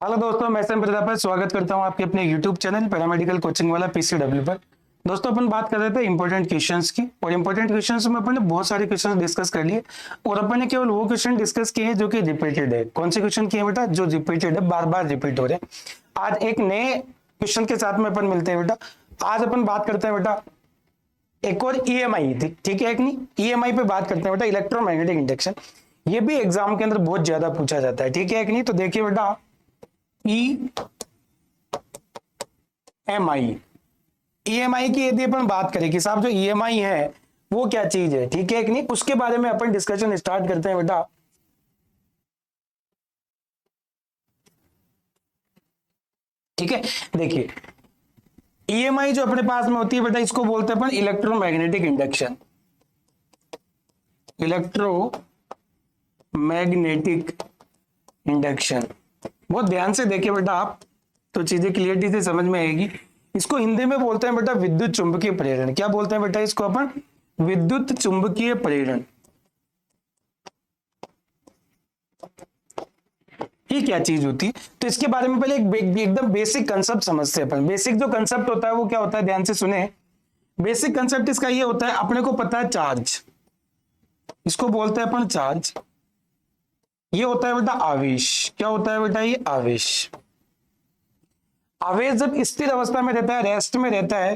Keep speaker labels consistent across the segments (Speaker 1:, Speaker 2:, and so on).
Speaker 1: Hello दोस्तों, मैं Sam Prajapati स्वागत करता हूं आपके अपने यूट्यूब चैनल पैरामेडिकल कोचिंग वाला पीसीडब्ल्यू पर। दोस्तों, अपन बात कर रहे थे इंपॉर्टेंट क्वेश्चंस की, और इंपॉर्टेंट क्वेश्चंस में अपन ने बहुत सारे क्वेश्चंस डिस्कस कर लिए, और अपन ने केवल वो क्वेश्चन डिस्कस किए हैं जो कि रिपीटेड है। कौन से क्वेश्चन किए बेटा? जो रिपीटेड है, बार बार रिपीट हो रहे हैं। आज एक नए क्वेश्चन के साथ में अपन मिलते हैं बेटा। आज अपन बात करते हैं बेटा एक और ईएमआई, ठीक है, एक नहीं, ईएमआई पे बात करते हैं बेटा, इलेक्ट्रोमैग्नेटिक इंडक्शन। ये भी एग्जाम के अंदर बहुत ज्यादा पूछा जाता है, ठीक है, एक नहीं। तो देखिए बेटा, ईएमआई, ईएमआई की यदि अपन बात करें कि साहब जो ईएमआई है वो क्या चीज है, ठीक है कि नहीं, उसके बारे में अपन डिस्कशन स्टार्ट करते हैं बेटा। ठीक है, देखिए, ईएमआई जो अपने पास में होती है बेटा, इसको बोलते हैं अपन इलेक्ट्रोमैग्नेटिक इंडक्शन। इलेक्ट्रोमैग्नेटिक इंडक्शन, बहुत ध्यान से देखिए बेटा आप, तो चीजें क्लियरिटी से समझ में आएगी। इसको हिंदी में बोलते हैं बेटा विद्युत चुंबकीय प्रेरण। क्या बोलते हैं बेटा इसको अपन? विद्युत चुंबकीय प्रेरण। ये क्या चीज होती है? तो इसके बारे में पहले एकदम बेसिक कंसेप्ट समझते हैं अपन। बेसिक जो कंसेप्ट होता है वो क्या होता है, ध्यान से सुने। बेसिक कंसेप्ट इसका ये होता है, अपने को पता है चार्ज, इसको बोलते हैं अपन चार्ज। ये होता है बेटा आवेश। क्या होता है बेटा? ये आवेश। आवेश जब स्थिर अवस्था में रहता है, रेस्ट में रहता है,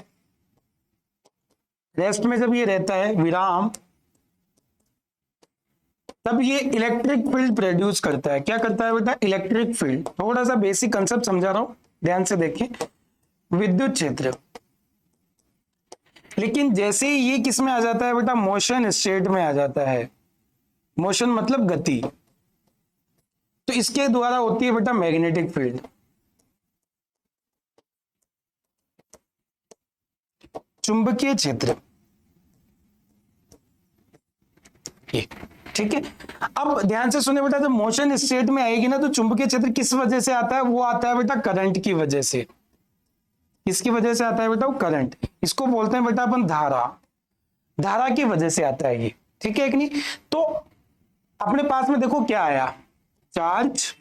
Speaker 1: रेस्ट में जब ये रहता है, विराम, तब ये इलेक्ट्रिक फील्ड प्रोड्यूस करता है। क्या करता है बेटा? Electric field. थोड़ा सा बेसिक कंसेप्ट समझा रहा हूं, ध्यान से देखिए। विद्युत क्षेत्र, लेकिन जैसे ही ये किस में आ जाता है बेटा? मोशन स्टेट में आ जाता है। मोशन मतलब गति, तो इसके द्वारा होती है बेटा मैग्नेटिक फील्ड। चुंबकीय क्षेत्र, ठीक है। अब ध्यान से सुने बेटा, जब मोशन स्टेट में आएगी ना, तो चुंबकीय क्षेत्र किस वजह से आता है? वो आता है बेटा करंट की वजह से। किसकी वजह से आता है बेटा? वो करंट। इसको बोलते हैं बेटा अपन धारा। धारा की वजह से आता है ये, ठीक है कि नहीं। तो अपने पास में देखो क्या आया, चार्ज।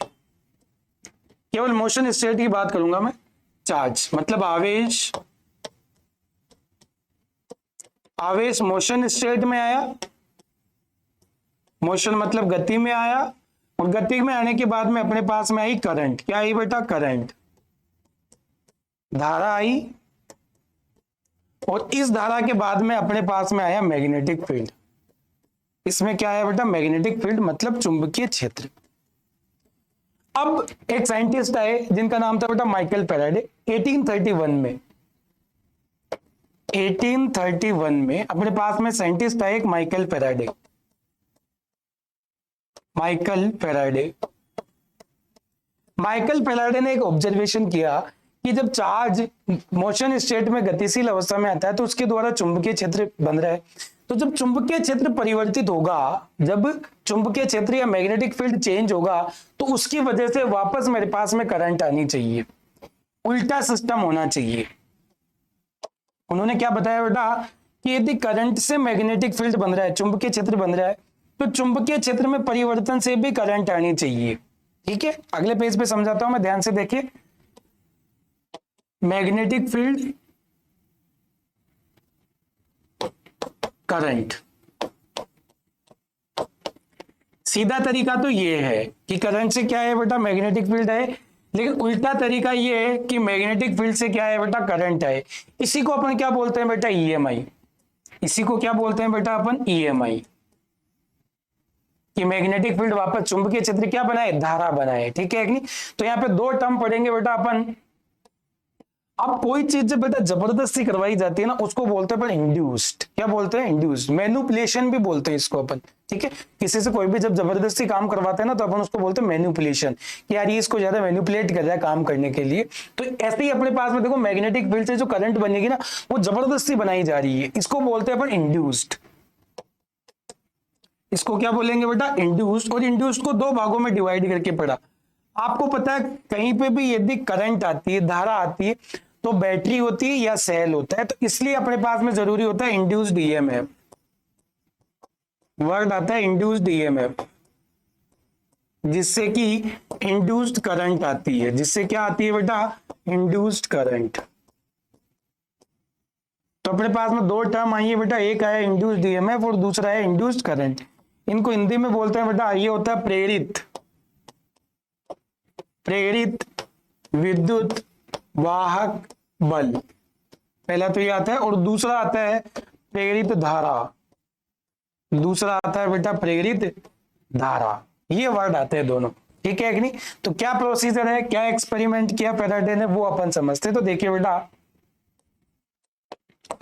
Speaker 1: केवल मोशन स्टेट की बात करूंगा मैं। चार्ज मतलब आवेश, आवेश मोशन स्टेट में आया, मोशन मतलब गति में आया, और गति में आने के बाद में अपने पास में आई करंट। क्या आई बेटा? करंट, धारा आई, और इस धारा के बाद में अपने पास में आया मैग्नेटिक फील्ड। इसमें क्या है बेटा? मैग्नेटिक फील्ड मतलब चुंबकीय क्षेत्र। अब एक साइंटिस्ट आए जिनका नाम था बेटा माइकल फैराडे। 1831 में, 1831 में अपने पास में साइंटिस्ट आए एक Michael Faraday. Michael Faraday, Michael Faraday ने एक ऑब्जर्वेशन किया कि जब चार्ज मोशन स्टेट में गतिशील अवस्था में आता है तो उसके द्वारा चुंबकीय क्षेत्र बन रहा है। तो जब चुंबकीय क्षेत्र परिवर्तित होगा, जब चुंबकीय क्षेत्र या मैग्नेटिक फील्ड चेंज होगा, तो उसकी वजह से वापस मेरे पास में करंट आनी चाहिए, उल्टा सिस्टम होना चाहिए। उन्होंने क्या बताया बेटा कि यदि करंट से मैग्नेटिक फील्ड बन रहा है, चुंबकीय क्षेत्र बन रहा है, तो चुंबकीय क्षेत्र में परिवर्तन से भी करंट आनी चाहिए। ठीक है, अगले पेज पे समझाता हूं मैं, ध्यान से देखिए। Magnetic field, current. सीधा तरीका तो ये है कि करंट से क्या है बेटा? मैग्नेटिक फील्ड है, लेकिन उल्टा तरीका ये है कि मैग्नेटिक फील्ड से क्या है बेटा? करंट है। इसी को अपन क्या बोलते हैं बेटा? ईएमआई। इसी को क्या बोलते हैं बेटा अपन? ईएमआई। कि मैग्नेटिक फील्ड वापस चुंबकीय क्षेत्र क्या बनाए? धारा बनाए। ठीक है कि नहीं? तो यहाँ पे दो टर्म पढ़ेंगे बेटा अपन। अब कोई चीज जब बेटा जबरदस्ती करवाई जाती है ना, उसको बोलते हैं अपन इंड्यूस्ड। क्या बोलते हैं? इंड्यूस्ड। मैनिपुलेशन भी बोलते हैं इसको अपन। ठीक है, किसी से कोई भी जब जबरदस्ती काम करवाते हैं ना, तो अपन उसको बोलते हैं मैनिपुलेशन, कि यार ये इसको ज्यादा मैनिपुलेट कर रहा है काम करने के लिए। तो ऐसे ही अपने पास में देखो, मैग्नेटिक फील्ड से जो करंट बनेगी ना, वो जबरदस्ती बनाई जा रही है, इसको बोलते हैं अपन इंड्यूस्ड। इसको क्या बोलेंगे बेटा? इंड्यूस्ड। और इंड्यूस्ड को दो भागों में डिवाइड करके पढ़ा। आपको पता है कहीं पे भी यदि करंट आती है, धारा आती है, तो बैटरी होती है या सेल होता है, तो इसलिए अपने पास में जरूरी होता है इंड्यूस्ड ईएमएफ। वर्ड आता है इंड्यूस्ड ईएमएफ। जिससे कि इंड्यूस्ड करंट आती है। जिससे क्या आती है बेटा? Induced current. तो अपने पास में दो टर्म आई है बेटा, एक आया इंड्यूस्ड ईएमएफ और दूसरा है इंड्यूस्ड करंट। इनको हिंदी में बोलते हैं बेटा, ये होता है प्रेरित प्रेरित विद्युत वाहक बल। पहला तो ये आता है, और दूसरा आता है प्रेरित धारा। दूसरा आता है बेटा प्रेरित धारा। ये वर्ड आते हैं दोनों, ठीक है कि नहीं? तो क्या प्रोसीजर है, क्या एक्सपेरिमेंट किया फैराडे ने, वो अपन समझते। तो देखिए बेटा,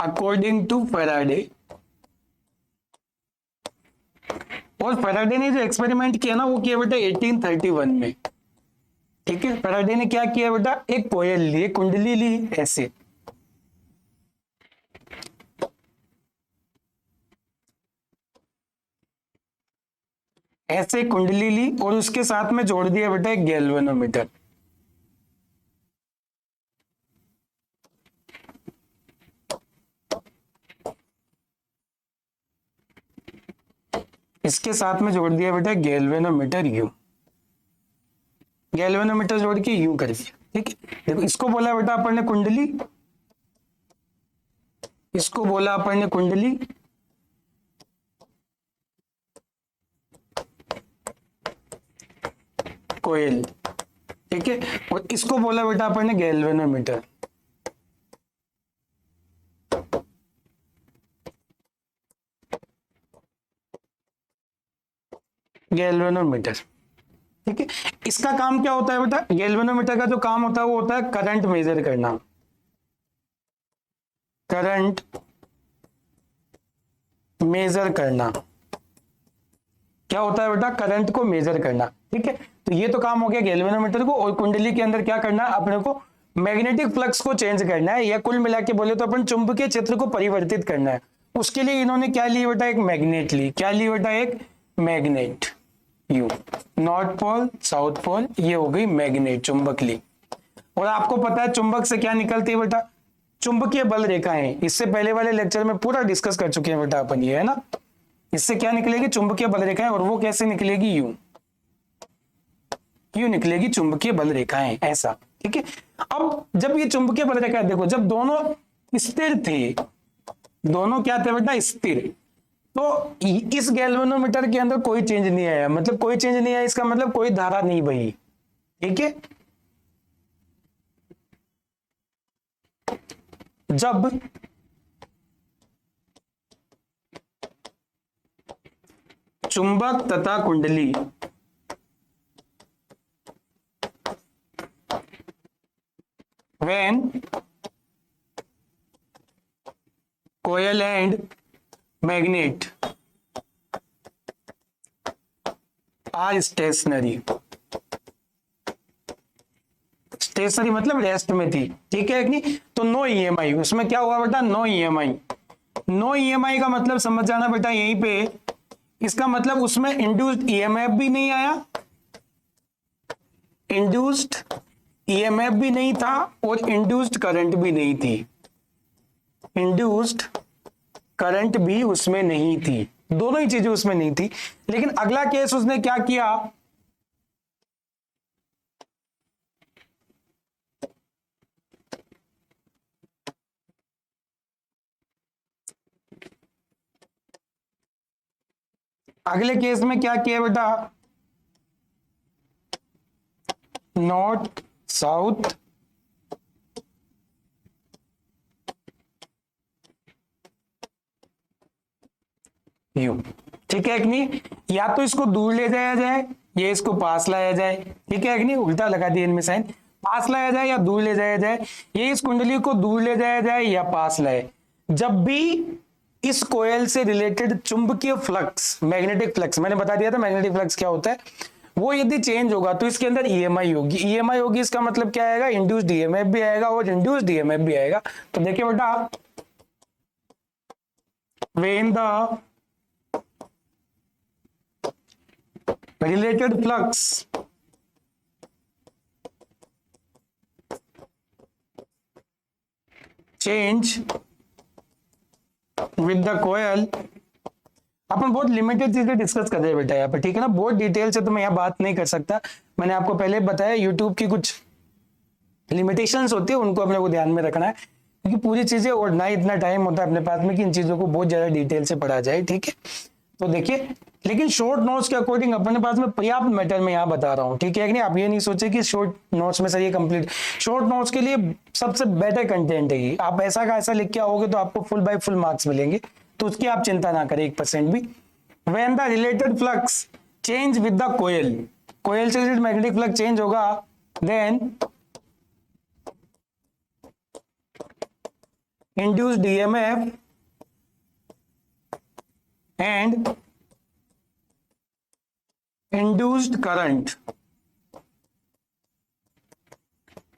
Speaker 1: अकॉर्डिंग टू फैराडे, और फैराडे ने जो एक्सपेरिमेंट किया ना, वो किया बेटा 1831 में। ठीक है, फैराडे ने क्या किया बेटा, एक कोयल ली, कुंडली ली, ऐसे ऐसे कुंडली ली, और उसके साथ में जोड़ दिया बेटा एक गैल्वेनोमीटर। इसके साथ में जोड़ दिया बेटा गैल्वेनोमीटर यू। गैल्वेनोमीटर जोड़ के यू कर दिया। ठीक है, देखो इसको बोला बेटा अपन ने कुंडली, इसको बोला अपन ने कुंडली, कोयल। ठीक है, और इसको बोला बेटा अपन ने गैल्वेनोमीटर। गैल्वेनोमीटर, ठीक है। इसका काम क्या होता है बेटा? गैल्वेनोमीटर का जो काम होता है वो होता है करंट मेजर करना। करंट मेजर करना क्या होता है बेटा? करंट को मेजर करना। ठीक है, तो ये तो काम हो गया गैल्वेनोमीटर को। और कुंडली के अंदर क्या करना है अपने को? मैग्नेटिक फ्लक्स को चेंज करना है, या कुल मिला के बोले तो अपन चुंबकीय क्षेत्र को परिवर्तित करना है। उसके लिए इन्होंने क्या लिया बेटा? एक मैग्नेट ली। क्या लिया बेटा? एक मैग्नेट यू। नॉर्थ पोल साउथ पोल, ये हो गई मैग्नेट, चुंबक ली। और आपको पता है चुंबक से क्या निकलती है बेटा? चुंबकीय बल रेखाएं। इससे पहले वाले लेक्चर में पूरा डिस्कस कर चुके हैं बेटा अपन, ये है ना। इससे क्या निकलेगी? चुंबकीय बल रेखाएं। और वो कैसे निकलेगी? यूं, यूं निकलेगी चुंबकीय बल रेखाएं, ऐसा। ठीक है, अब जब ये चुंबकीय बल रेखाएं, देखो जब दोनों स्थिर थे, दोनों क्या थे बेटा? स्थिर। तो इस गैल्वेनोमीटर के अंदर कोई चेंज नहीं आया। मतलब कोई चेंज नहीं आया, इसका मतलब कोई धारा नहीं बही। ठीक है, जब चुंबक तथा कुंडली when coil and magnet are stationary, stationary मतलब रेस्ट में थी। ठीक है कि नहीं? तो नो ईएमआई। उसमें क्या हुआ बेटा? No EMI. नो ईएमआई का मतलब समझ जाना बेटा यहीं पे। इसका मतलब उसमें इंड्यूस्ड ईएमएफ भी नहीं आया, इंड्यूस्ड ईएमएफ भी नहीं था, और इंड्यूस्ड करंट भी नहीं थी। इंड्यूस्ड करंट भी उसमें नहीं थी, दोनों ही चीजें उसमें नहीं थी। लेकिन अगला केस उसने क्या किया? अगले केस में क्या किया बेटा? North south you. ठीक है कि नहीं? या तो इसको दूर ले जाया जाए, ये इसको पास लाया जाए। ठीक है कि नहीं? उल्टा लगा दिया इनमें साइन। पास लाया जाए या दूर ले जाया जाए, ये इस कुंडली को दूर ले जाया जाए या पास लाए। जब भी इस कोयल से रिलेटेड चुंबकीय फ्लक्स, मैग्नेटिक फ्लक्स, मैंने बता दिया था मैग्नेटिक फ्लक्स क्या होता है, वो यदि चेंज होगा तो इसके अंदर ईएमआई होगी। ईएमआई होगी, इसका मतलब क्या आएगा? इंड्यूस्ड ईएमएफ भी आएगा और इंड्यूस्ड ईएमएफ भी आएगा। तो देखिए बेटा, when the related flux change with the coil अपन बहुत लिमिटेड चीजें डिस्कस कर रहे हैं बेटा यहाँ पे, ठीक है ना, बहुत डिटेल से तो मैं यहाँ बात नहीं कर सकता। मैंने आपको पहले बताया यूट्यूब की कुछ लिमिटेशंस होती है, उनको अपने को ध्यान में रखना है, क्योंकि पूरी चीजें और ना इतना टाइम होता है अपने पास में कि इन चीजों को बहुत ज्यादा डिटेल से पढ़ा जाए, ठीक है। तो देखिए, लेकिन शॉर्ट नोट्स के अकॉर्डिंग अपने पास में पर्याप्त मैटर में यहाँ बता रहा हूँ, ठीक है कि नहीं। आप ये नहीं सोचे कि शॉर्ट नोट्स में सर ये कंप्लीट, शॉर्ट नोट्स के लिए सबसे बेटर कंटेंट है ये। आप ऐसा का ऐसा लिख के आओगे तो आपको फुल बाय फुल मार्क्स मिलेंगे, तो उसकी आप चिंता ना करें 1% भी। When the related flux change with the coil, coil से रिलेटेड मैग्नेटिक फ्लक्स चेंज होगा, then induced EMF and induced current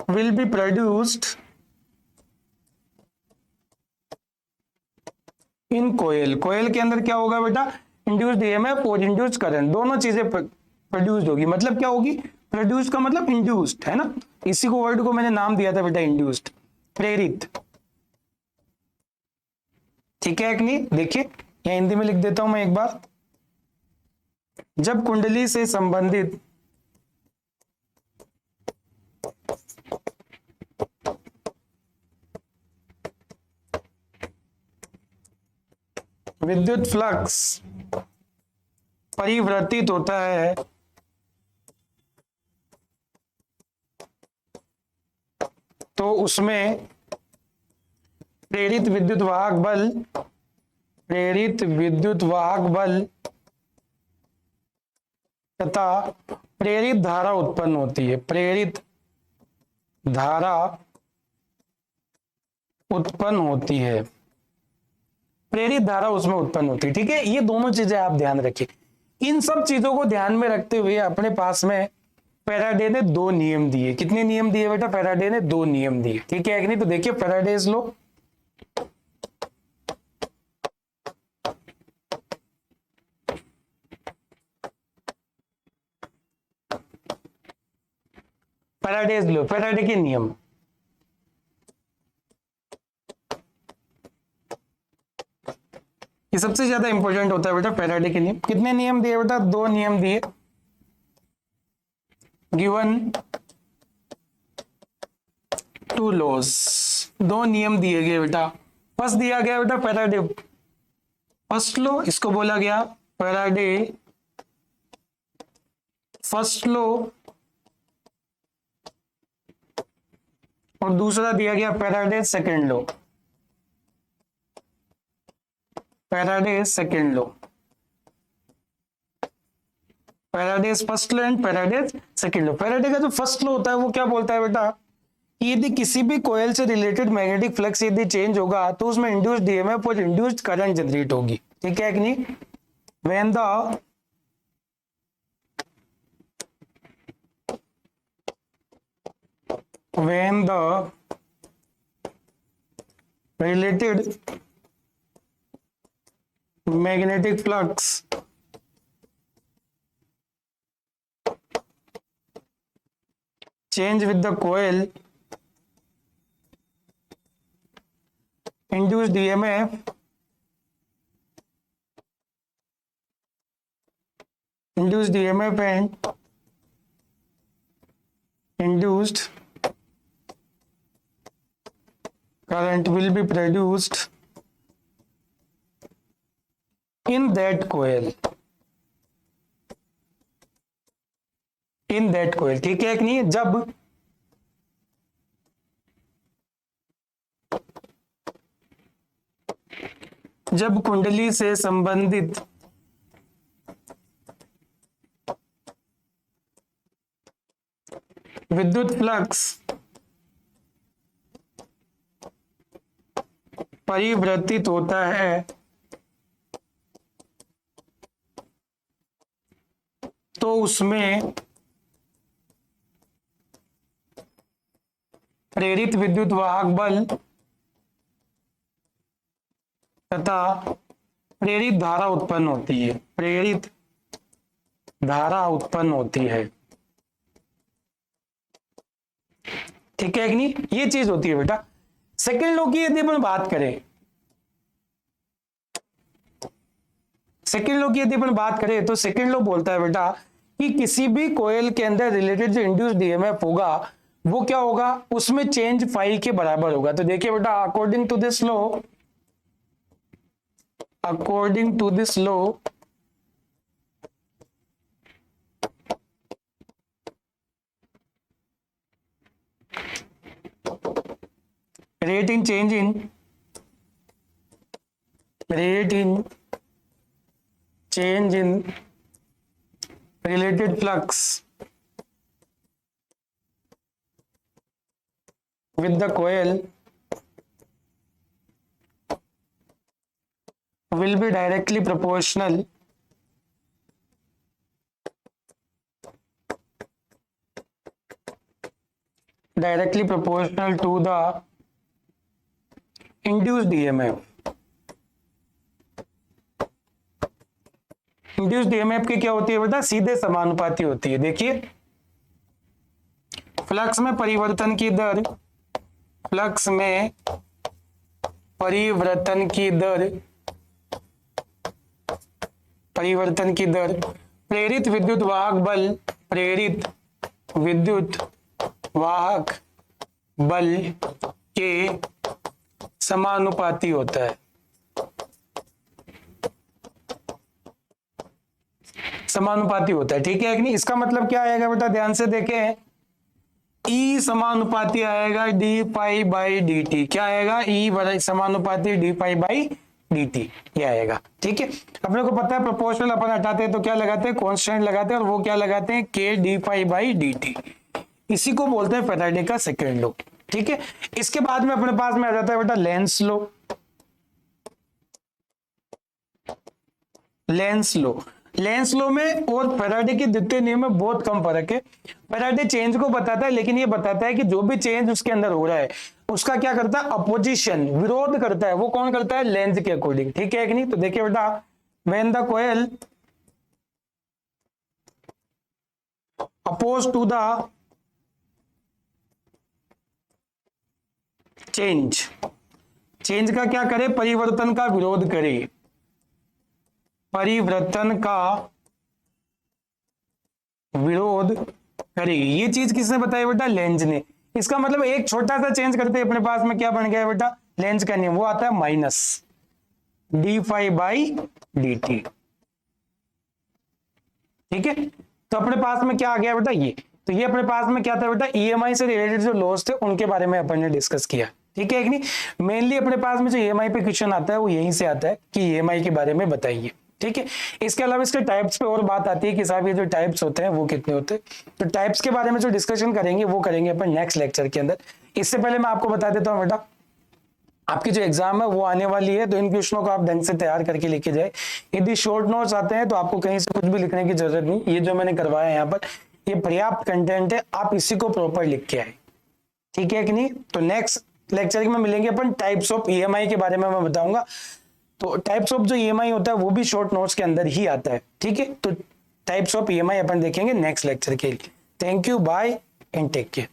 Speaker 1: will be produced in coil। कोयल के अंदर क्या होगा बेटा, इंड्यूस्ड EMF और इंड्यूस्ड करंट दोनों चीजें प्रोड्यूस होगी। मतलब क्या होगी, प्रोड्यूस का मतलब इंड्यूस्ड है ना, इसी को वर्ड को मैंने नाम दिया था बेटा इंड्यूस्ड, प्रेरित, ठीक है कि नहीं। देखिए यहाँ हिंदी में लिख देता हूं मैं एक बार। जब कुंडली से संबंधित विद्युत फ्लक्स परिवर्तित होता है तो उसमें प्रेरित विद्युत वाहक बल, प्रेरित विद्युत वाहक बल तथा प्रेरित धारा उत्पन्न होती है, प्रेरित धारा उत्पन्न होती है, प्रेरित धारा उसमें उत्पन्न होती है, ठीक है। ये दोनों चीजें आप ध्यान रखिए। इन सब चीजों को ध्यान में रखते हुए अपने पास में फैराडे ने 2 नियम दिए। कितने नियम दिए बेटा, फैराडे ने 2 नियम दिए, ठीक है कि नहीं। तो देखिए Faraday's law, Faraday's law, Faraday के नियम, ये सबसे ज्यादा इंपॉर्टेंट होता है बेटा फैराडे के नियम। कितने नियम दिए बेटा, 2 नियम दिए। गिवन 2 लॉज, 2 नियम दिए गए बेटा। फर्स्ट दिया गया बेटा फैराडे फर्स्ट लॉ, इसको बोला गया फैराडे फर्स्ट लॉ, और दूसरा दिया गया Faraday second law, Faraday second law, Faraday's first law and Faraday's second law. Faraday का जो फर्स्ट लॉ होता है वो क्या बोलता है बेटा, कि यदि किसी भी कोयल से रिलेटेड मैग्नेटिक फ्लक्स यदि चेंज होगा तो उसमें इंड्यूस्ड ईएमएफ और इंड्यूस्ड करंट जनरेट होगी, ठीक है कि नहीं। When the related magnetic flux change with the coil, induced EMF and induced current will be produced in that coil, ठीक है कि नहीं। जब कुंडली से संबंधित विद्युत फ्लक्स परिवर्तित होता है तो उसमें प्रेरित विद्युत वाहक बल तथा प्रेरित धारा उत्पन्न होती है, प्रेरित धारा उत्पन्न होती है, ठीक है कि नहीं। ये चीज होती है बेटा। सेकेंड लॉ की यदि अपन बात करें, सेकेंड लॉ की यदि अपन बात करें तो सेकेंड लॉ बोलता है बेटा कि किसी भी कॉइल के अंदर रिलेटेड जो इंड्यूस्ड ईएमएफ होगा वो क्या होगा, उसमें चेंज फाई के बराबर होगा। तो देखिए बेटा, according to this law rate in change in related flux with the coil will be directly proportional to the induced EMF। Induced EMF की क्या होती है बेटा, सीधे समानुपाती होती है। देखिए, फ्लक्स में परिवर्तन की दर प्रेरित विद्युत वाहक बल के समानुपाती होता है। ठीक है कि नहीं? इसका मतलब क्या आएगा बेटा, ध्यान से देखें, E समानुपाती आएगा D pi by d T. क्या आएगा? E समानुपाती D pi by d T, ये आएगा। ठीक है, अपने को पता है प्रोपोर्शनल अपन हटाते हैं तो क्या लगाते हैं, कांस्टेंट लगाते हैं, और वो क्या लगाते हैं, के D pi by d T. इसी को बोलते हैं फैराडे का सेकेंड लॉ। ठीक है, इसके बाद में अपने पास में आ जाता है बेटा लेंस लॉ में और फैराडे के द्वितीय नियम में बहुत कम फर्क है। फैराडे चेंज को बताता है, लेकिन ये बताता है कि जो भी चेंज उसके अंदर हो रहा है उसका क्या करता है, अपोजिशन, विरोध करता है। वो कौन करता है? लेंस के अकॉर्डिंग। ठीक है कि नहीं? तो देखिए बेटा, when the coil oppose to the change का क्या करे, परिवर्तन का विरोध करे। ये चीज किसने बताई बेटा? लेंज ने। इसका मतलब एक छोटा सा चेंज करते अपने पास में क्या बन गया बेटा, लेंज का नियम। वो आता है minus d phi by d t. ठीक है, तो अपने पास में क्या आ गया बेटा, ये। तो ये अपने पास में क्या था बेटा, ईएमआई से रिलेटेड जो लॉस थे उनके बारे में अपन ने डिस्कस किया। ठीक है कि नहीं? मेनली अपने पास में जो ईएमआई पे क्वेश्चन आता है वो यहीं से आता है कि ईएमआई के बारे में बताइए। ठीक है, इसके अलावा इसके टाइप्स पे और बात आती है कि साहब ये जो टाइप्स होते हैं वो कितने होते हैं। तो टाइप्स के बारे में जो डिस्कशन करेंगे वो करेंगे अपन नेक्स्ट लेक्चर के अंदर। इससे पहले मैं आपको बता देता हूँ बेटा, आपकी जो एग्जाम है वो आने वाली है, तो इन क्वेश्चनों को आप ढंग से तैयार करके लेके जाए। यदि शॉर्ट नोट्स आते हैं तो आपको कहीं से कुछ भी लिखने की जरूरत नहीं। ये जो मैंने करवाया है यहाँ पर, ये पर्याप्त कंटेंट है, आप इसी को प्रॉपर लिख के आए। ठीक है कि नहीं? तो नेक्स्ट लेक्चर में मिलेंगे अपन, टाइप्स ऑफ ईएमआई के बारे में मैं बताऊंगा। तो टाइप्स ऑफ जो ईएमआई होता है वो भी शॉर्ट नोट्स के अंदर ही आता है। ठीक है, तो टाइप्स ऑफ ईएमआई अपन देखेंगे नेक्स्ट लेक्चर के लिए। Thank you, bye and take care.